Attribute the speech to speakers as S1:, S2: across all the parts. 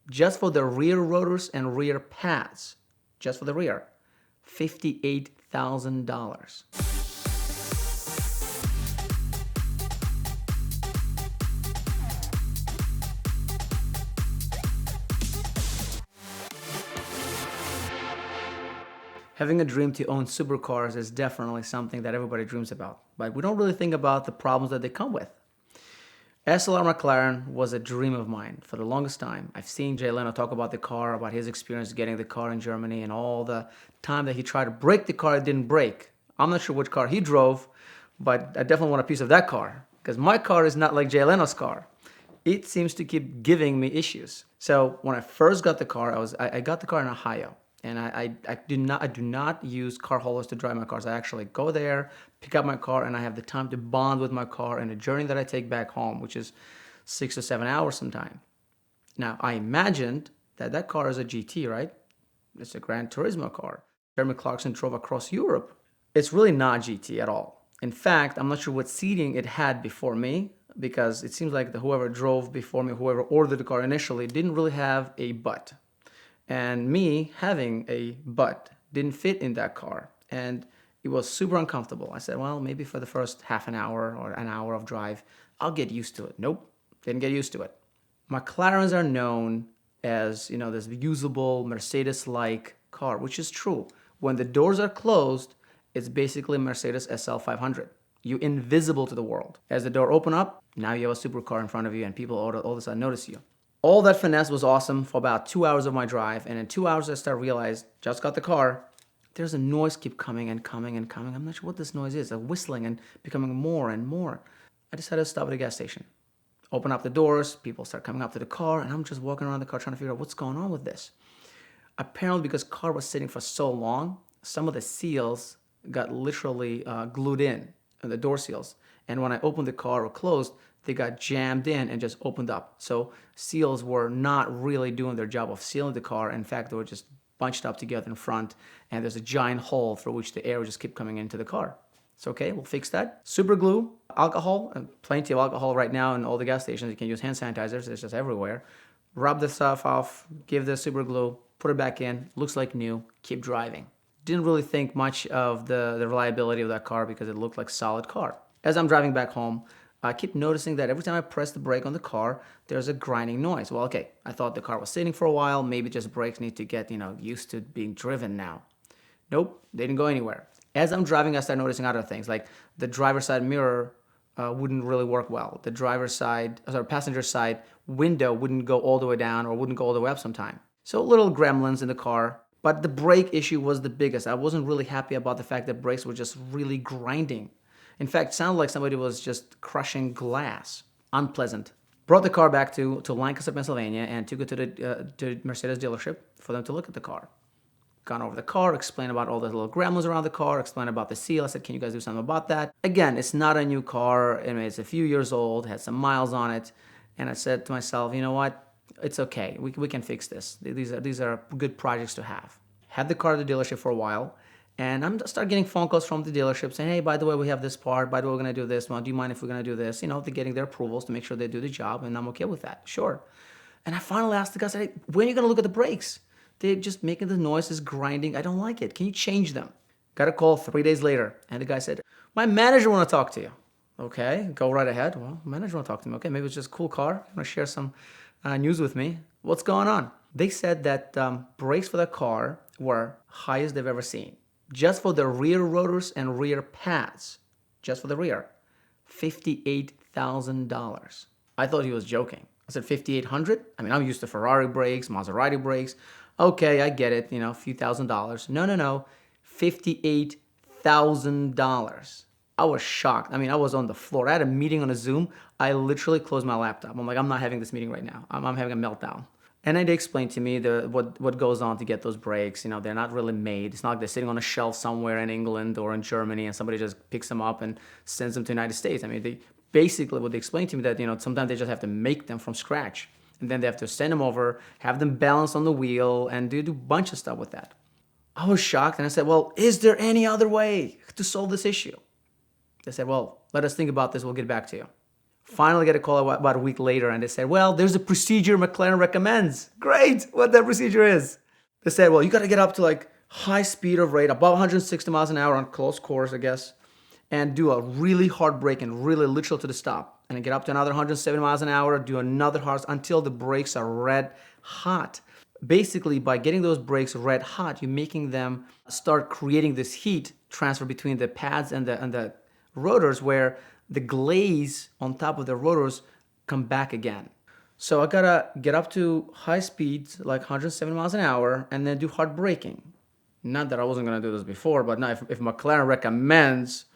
S1: just for the rear rotors and rear pads, just for the rear, $58,000. Having a dream to own supercars is definitely something that everybody dreams about, but we don't really think about the problems that they come with. SLR McLaren was a dream of mine for the longest time. I've seen Jay Leno talk about the car, about his experience getting the car in Germany, and all the time that he tried to break the car, it didn't break. I'm not sure which car he drove, but I definitely want a piece of that car, because my car is not like Jay Leno's car. It seems to keep giving me issues. So when I first got the car, I got the car in Ohio. And I do not use car haulers to drive my cars. I actually go there, pick up my car, and I have the time to bond with my car and the journey that I take back home, which is 6 to 7 hours sometime. Now, I imagined that that car is a GT, right? It's a Gran Turismo car. Jeremy Clarkson drove across Europe. It's really not GT at all. In fact, I'm not sure what seating it had before me, because it seems like whoever drove before me, whoever ordered the car initially, didn't really have a butt. And me having a butt didn't fit in that car. And it was super uncomfortable. I said, well, maybe for the first half an hour or an hour of drive, I'll get used to it. Nope, didn't get used to it. McLarens are known as, this usable Mercedes-like car, which is true. When the doors are closed, it's basically Mercedes SL 500. You're invisible to the world. As the door open up, now you have a supercar in front of you and people all of a sudden notice you. All that finesse was awesome for about 2 hours of my drive, and in 2 hours I started to realize, just got the car, there's a noise keep coming and coming and coming. I'm not sure what this noise is. A whistling and becoming more and more. I decided to stop at a gas station. Open up the doors, people start coming up to the car, and I'm just walking around the car trying to figure out what's going on with this. Apparently, because the car was sitting for so long, some of the seals got literally glued in the door seals. And when I opened the car or closed, they got jammed in and just opened up. So seals were not really doing their job of sealing the car. In fact, they were just bunched up together in front, and there's a giant hole through which the air would just keep coming into the car. It's okay, we'll fix that. Super glue, alcohol, plenty of alcohol right now in all the gas stations. You can use hand sanitizers, it's just everywhere. Rub the stuff off, give the super glue, put it back in, looks like new, keep driving. Didn't really think much of the reliability of that car because it looked like a solid car. As I'm driving back home, I keep noticing that every time I press the brake on the car, there's a grinding noise. Well, okay, I thought the car was sitting for a while. Maybe just brakes need to get, used to being driven now. Nope, they didn't go anywhere. As I'm driving, I start noticing other things, like the driver's side mirror wouldn't really work well. The passenger side window wouldn't go all the way down or wouldn't go all the way up sometime. So little gremlins in the car. But the brake issue was the biggest. I wasn't really happy about the fact that brakes were just really grinding. In fact, it sounded like somebody was just crushing glass. Unpleasant. Brought the car back to Lancaster, Pennsylvania, and took it to the Mercedes dealership for them to look at the car. Gone over the car, explained about all the little gremlins around the car, explained about the seal. I said, can you guys do something about that? Again, it's not a new car. I mean, it's a few years old, had some miles on it. And I said to myself, you know what? It's okay. We can fix this. These are good projects to have. Had the car at the dealership for a while. And I'm start getting phone calls from the dealership saying, hey, by the way, we have this part. By the way, we're going to do this. Well, do you mind if we're going to do this? They're getting their approvals to make sure they do the job, and I'm okay with that. Sure. And I finally asked the guy, I said, hey, when are you going to look at the brakes? They're just making the noises, grinding. I don't like it. Can you change them? Got a call 3 days later, and the guy said, my manager want to talk to you. Okay, go right ahead. Well, manager want to talk to me. Okay, maybe it's just a cool car. You want to share some news with me. What's going on? They said that brakes for the car were highest they've ever seen. Just for the rear rotors and rear pads, just for the rear, $58,000. I thought he was joking. I said, $5,800? I mean, I'm used to Ferrari brakes, Maserati brakes. Okay, I get it, a few $1,000s. No, $58,000. I was shocked. I mean, I was on the floor. I had a meeting on a Zoom. I literally closed my laptop. I'm like, I'm not having this meeting right now. I'm having a meltdown. And they explained to me what goes on to get those brakes. They're not really made. It's not like they're sitting on a shelf somewhere in England or in Germany and somebody just picks them up and sends them to the United States. I mean, what they explained to me that, sometimes they just have to make them from scratch. And then they have to send them over, have them balance on the wheel, and do a bunch of stuff with that. I was shocked, and I said, well, is there any other way to solve this issue? They said, well, let us think about this. We'll get back to you. Finally get a call about a week later, and they said, well, there's a procedure McLaren recommends. Great, what that procedure is. They said, well, you got to get up to like high speed of rate, above 160 miles an hour on close course, I guess, and do a really hard brake and really literal to the stop. And then get up to another 170 miles an hour, do another hard until the brakes are red hot. Basically, by getting those brakes red hot, you're making them start creating this heat transfer between the pads and the rotors, where the glaze on top of the rotors come back again. So I gotta get up to high speeds, like 170 miles an hour, and then do hard braking. Not that I wasn't gonna do this before, but now if McLaren recommends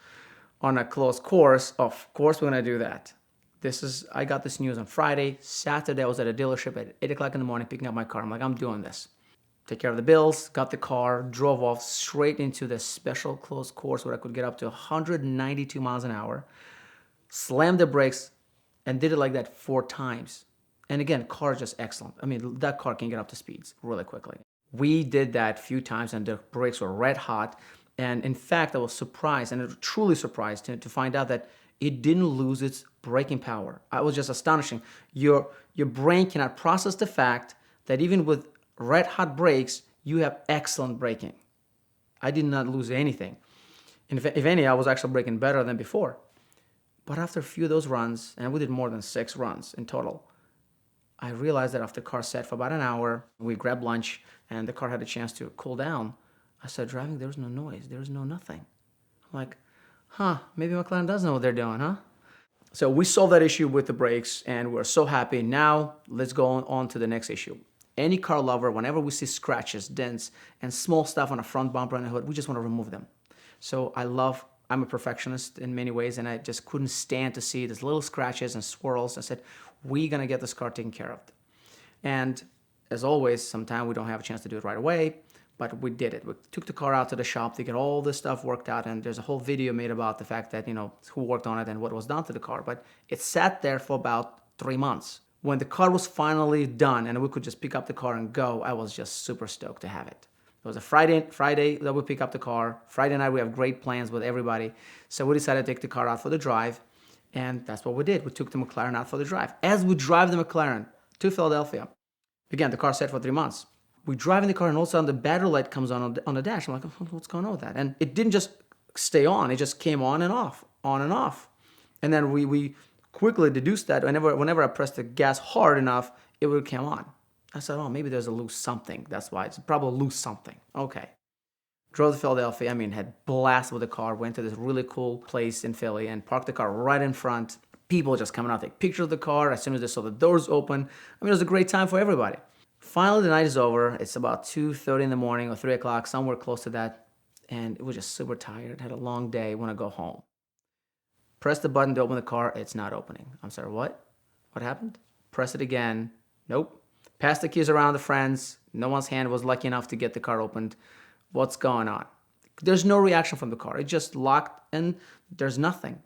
S1: on a close course, of course we're gonna do that. I got this news on Friday. Saturday I was at a dealership at 8 o'clock in the morning picking up my car. I'm like, I'm doing this. Take care of the bills, got the car, drove off straight into the special closed course where I could get up to 192 miles an hour, slammed the brakes, and did it like that 4 times. And again, car is just excellent. I mean, that car can get up to speeds really quickly. We did that a few times and the brakes were red hot. And in fact, I was surprised, and truly surprised to find out that it didn't lose its braking power. I was just astonishing. Your brain cannot process the fact that even with red hot brakes, you have excellent braking. I did not lose anything. And if any, I was actually braking better than before. But after a few of those runs, and we did more than 6 runs in total, I realized that after the car sat for about an hour, we grabbed lunch, and the car had a chance to cool down. I started driving, there was no noise, there was no nothing. I'm like, maybe McLaren does know what they're doing, huh? So we solved that issue with the brakes, and we're so happy. Now, let's go on to the next issue. Any car lover, whenever we see scratches, dents, and small stuff on a front bumper and a hood, we just want to remove them. So I'm a perfectionist in many ways, and I just couldn't stand to see these little scratches and swirls. I said, we're going to get this car taken care of. And as always, sometimes we don't have a chance to do it right away, but we did it. We took the car out to the shop to get all this stuff worked out, and there's a whole video made about the fact that, who worked on it and what was done to the car. But it sat there for about 3 months. When the car was finally done and we could just pick up the car and go, I was just super stoked to have it. It was a Friday that we pick up the car. Friday night, we have great plans with everybody. So we decided to take the car out for the drive. And that's what we did. We took the McLaren out for the drive. As we drive the McLaren to Philadelphia, again, the car sat for 3 months. We drive in the car, and all of a sudden the battery light comes on the dash. I'm like, what's going on with that? And it didn't just stay on. It just came on and off, on and off. And then we quickly deduced that whenever I pressed the gas hard enough, it would come on. I said, maybe there's a loose something. That's why. It's probably loose something. Okay. Drove to Philadelphia. Had blast with the car. Went to this really cool place in Philly and parked the car right in front. People just coming out, take pictures of the car as soon as they saw the doors open. It was a great time for everybody. Finally, the night is over. It's about 2:30 in the morning or 3 o'clock, somewhere close to that. And it was just super tired. Had a long day. Want to go home. Press the button to open the car. It's not opening. I'm sorry, what? What happened? Press it again. Nope. Pass the keys around to friends. No one's hand was lucky enough to get the car opened. What's going on? There's no reaction from the car. It just locked and there's nothing.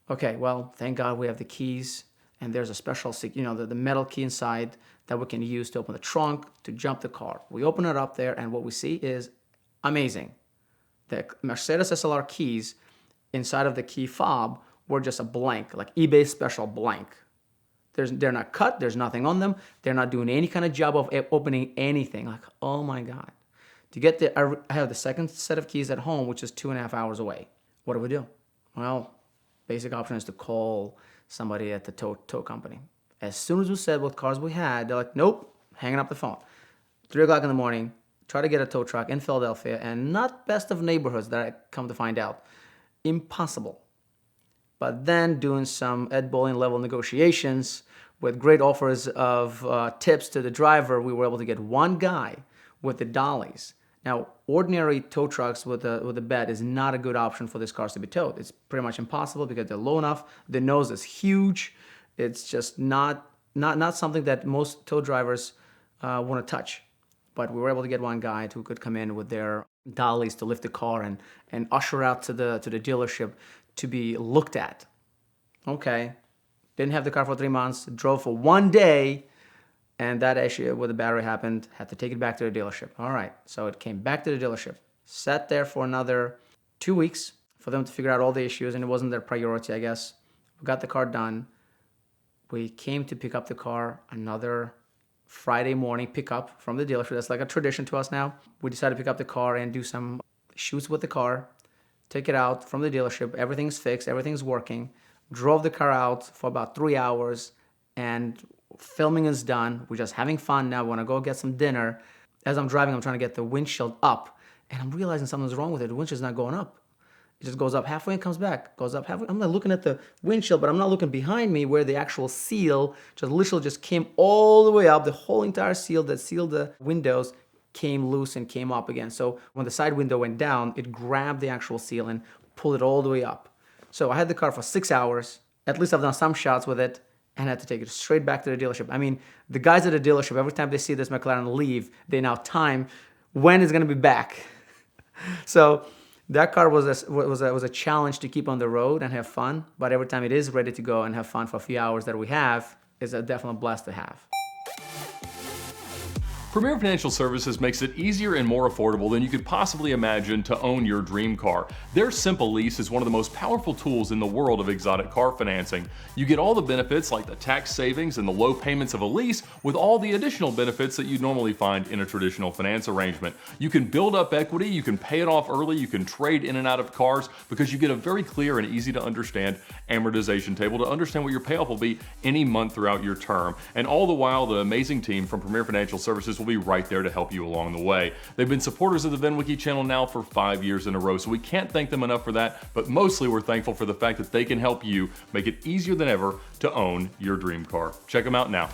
S1: Okay, well, thank God we have the keys, and there's a special, the metal key inside that we can use to open the trunk, to jump the car. We open it up there, and what we see is amazing. The Mercedes SLR keys inside of the key fob were just a blank, like eBay special blank. They're not cut. There's nothing on them. They're not doing any kind of job of opening anything. Like, oh my God. I have the second set of keys at home, which is 2.5 hours away. What do we do? Well, basic option is to call somebody at the tow company. As soon as we said what cars we had, they're like, nope, hanging up the phone. 3 o'clock in the morning, try to get a tow truck in Philadelphia, and not best of neighborhoods that I come to find out. Impossible. But then doing some Ed Bowling level negotiations with great offers of tips to the driver, we were able to get one guy with the dollies. Now, ordinary tow trucks with a bed is not a good option for these cars to be towed. It's pretty much impossible because they're low enough. The nose is huge. It's just not something that most tow drivers want to touch. But we were able to get one guy who could come in with their dollies to lift the car and usher out to the dealership to be looked at. Okay. Didn't have the car for 3 months. Drove for 1 day. And that issue with the battery happened. Had to take it back to the dealership. All right. So it came back to the dealership. Sat there for another 2 weeks for them to figure out all the issues. And it wasn't their priority, I guess. We got the car done. We came to pick up the car another Friday morning pickup from the dealership. That's like a tradition to us now. We decided to pick up the car and do some shoots with the car, take it out from the dealership. Everything's fixed, everything's working. Drove the car out for about 3 hours, and filming is done. We're just having fun now. We want to go get some dinner. As I'm driving, I'm trying to get the windshield up, and I'm realizing something's wrong with it. The windshield's not going up. It just goes up halfway and comes back, goes up halfway. I'm not looking at the windshield, but I'm not looking behind me where the actual seal just literally just came all the way up. The whole entire seal that sealed the windows came loose and came up again. So when the side window went down, it grabbed the actual seal and pulled it all the way up. So I had the car for 6 hours. At least I've done some shots with it, and I had to take it straight back to the dealership. I mean, the guys at the dealership, every time they see this McLaren leave, they now time when it's going to be back. So that car was a challenge to keep on the road and have fun, but every time it is ready to go and have fun for a few hours that we have, is a definite blast to have.
S2: Premier Financial Services makes it easier and more affordable than you could possibly imagine to own your dream car. Their Simple Lease is one of the most powerful tools in the world of exotic car financing. You get all the benefits like the tax savings and the low payments of a lease with all the additional benefits that you normally find in a traditional finance arrangement. You can build up equity, you can pay it off early, you can trade in and out of cars because you get a very clear and easy to understand amortization table to understand what your payoff will be any month throughout your term. And all the while, the amazing team from Premier Financial Services will be right there to help you along the way. They've been supporters of the VINwiki channel now for 5 years in a row, so we can't thank them enough for that, but mostly we're thankful for the fact that they can help you make it easier than ever to own your dream car. Check them out now.